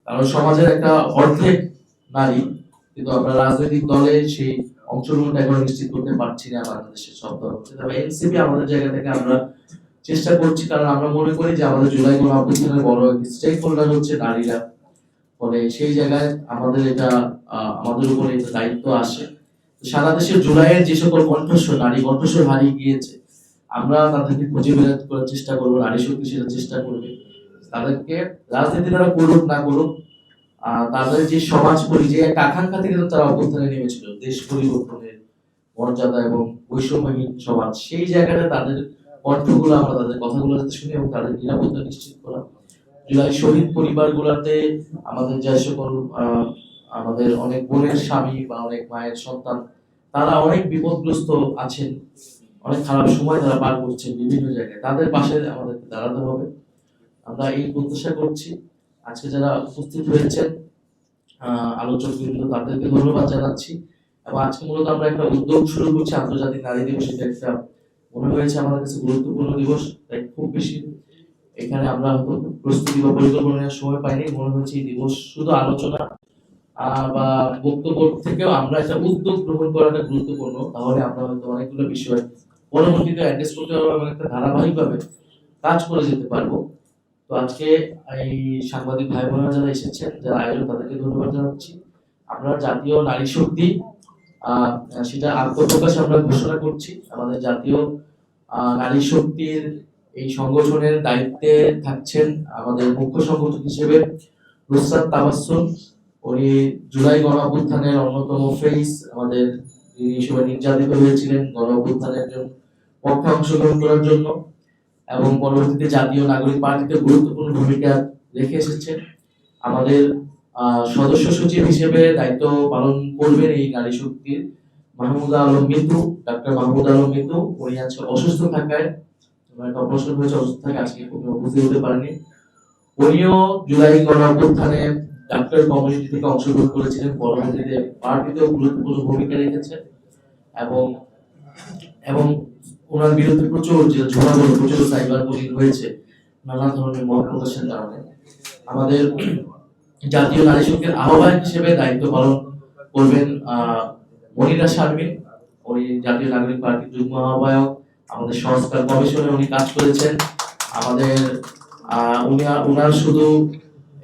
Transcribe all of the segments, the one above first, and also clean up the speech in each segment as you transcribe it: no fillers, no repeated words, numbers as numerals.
কারণ সমাজের একটা অর্ধেক নারী, কিন্তু আমরা রাজনৈতিক দলে সেই অংশগ্রহণটা এখন নিশ্চিত করতে পারছি না বাংলাদেশের সব দল। তবে এনসিপি আমাদের জায়গা থেকে আমরা চেষ্টা করছি, কারণ আমরা মনে করি যে আমাদের জুলাই গণ অভ্যুত্থানের বড় একটি স্টেক হোল্ডার হচ্ছে নারীরা। ফলে সেই জায়গায় আমাদের এটা আমাদের উপরে একটা দায়িত্ব আসে। সারা দেশের জুলাইয়ের যে সকল কণ্ঠস্বর, নারী কণ্ঠস্বর হারিয়ে গিয়েছে, আমরা তাদেরকে খুঁজে বের করার চেষ্টা করবো, নারী শক্তি সেটা চেষ্টা করবে। তাদেরকে রাজনীতি তারা করুক না করুক, তাদের যে সমাজ পরিচয় একটা আকাঙ্ক্ষা থেকে তারা অভ্যুত্থানে নেমেছিল, দেশ পরিবর্তনের, মর্যাদা এবং বৈষম্যহীন সমাজ, সেই জায়গাটা তাদের কণ্ঠগুলো, আমরা তাদের কথাগুলো যাতে শুনি এবং তাদের নিরাপত্তা নিশ্চিত করা। জুলাই শহীদ পরিবারগুলোতে আমাদের যে সকল আমাদের অনেক বোনের স্বামী বা অনেক মায়ের সন্তান, তারা অনেক বিপদগ্রস্ত আছেন, অনেক খারাপ সময় তারা পার করছেন বিভিন্ন জায়গায়, তাদের পাশে আমাদেরকে দাঁড়াতে হবে। আমরা এই প্রত্যাশা করছি। আজকে যারা উপস্থিত হয়েছেন আলোচক বৃন্দ, তাদেরকে ধন্যবাদ জানাচ্ছি। এবং আজকে মূলত আমরা একটা উদ্যোগ শুরু করছি, আন্তর্জাতিক নারী দিবস। এটা একটা মনে হয়েছে আমাদের কাছে গুরুত্বপূর্ণ দিবস, তাই খুব বেশি এখানে আমরা প্রস্তুতি বা পরিকল্পনা নেওয়ার সময় পাইনি। মনে হয়েছে এই দিবস শুধু আলোচনা বা বক্তব্য থেকেও আমরা একটা উদ্যোগ গ্রহণ করাটা গুরুত্বপূর্ণ। তাহলে আমরা হয়তো অনেকগুলো বিষয় পরবর্তীতে অ্যাড্রেস করতে পারবো এবং একটা ধারাবাহিকভাবে কাজ করে যেতে পারবো। তো আজকে এই সাংবাদিক ভাই বোনেরা যারা এসেছেন, যারা আয়োজক, তাদেরকে ধন্যবাদ জানাচ্ছি। আমরা জাতীয় নারী শক্তি সেটা আত্মপ্রকাশ আমরা ঘোষণা করছি। আমাদের জাতীয় নারী শক্তির এই সংগঠনের দায়িত্বে থাকছেন আমাদের মুখ্য সংগঠক হিসেবে নুসরাত তাবাসসুম। উনি জুলাই গণ অভ্যুত্থানের অন্যতম ফেস, আমাদের যিনি হিসেবে নির্যাতিত হয়েছিলেন গণ অভ্যুত্থানের পক্ষে অংশগ্রহণ করার জন্য, এবং পরবর্তীতে জাতীয় নাগরিক পার্টিতে গুরুত্বপূর্ণ ভূমিকা রেখে এসেছেন। আমাদের সদস্য সচিব হিসেবে দায়িত্ব পালন করবেন এই নারী শক্তির মাহমুদা আলম মিতু, ডাক্তার মাহমুদা আলম মিতু। উনি আজকে অসুস্থ থাকায়, একটা অপারেশন হয়েছে, অসুস্থ থাকায় আজকে উপস্থিত হতে পারেনি। উনিও জুলাই গণ অভ্যুত্থানে ডাক্তার কমিউনিটি থেকে অংশগ্রহণ করেছিলেন, পরবর্তীতে পার্টিতেও গুরুত্বপূর্ণ ভূমিকা রেখেছেন। এবং এবং ওনার বিরুদ্ধে প্রচুর সাইবার বুলিং হয়েছে নানা ধরনের মত প্রকাশের কারণে। আমাদের জাতীয় নারী শক্তির আহ্বায়ক হিসেবে দায়িত্ব পালন করবেন মনিরা শারমিন। উনি জাতীয় নাগরিক পার্টির যুগ্ম আহ্বায়ক, আমাদের সংস্কার কমিশনে উনি কাজ করেছেন। আমাদের উনার শুধু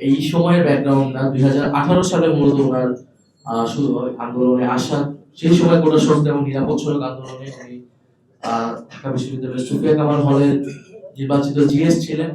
এই সময়ের ব্যাকগ্রাউন্ড না, 2018 সালে মূলত ওনার শুধু আন্দোলনে আসা, সেই সময় কোটা সংস্কার এবং নিরাপদ সড়ক আন্দোলনে উনি ঢাকা বিশ্ববিদ্যালয়ের সুফিয়া কামাল হলের নির্বাচিত জিএস ছিলেন।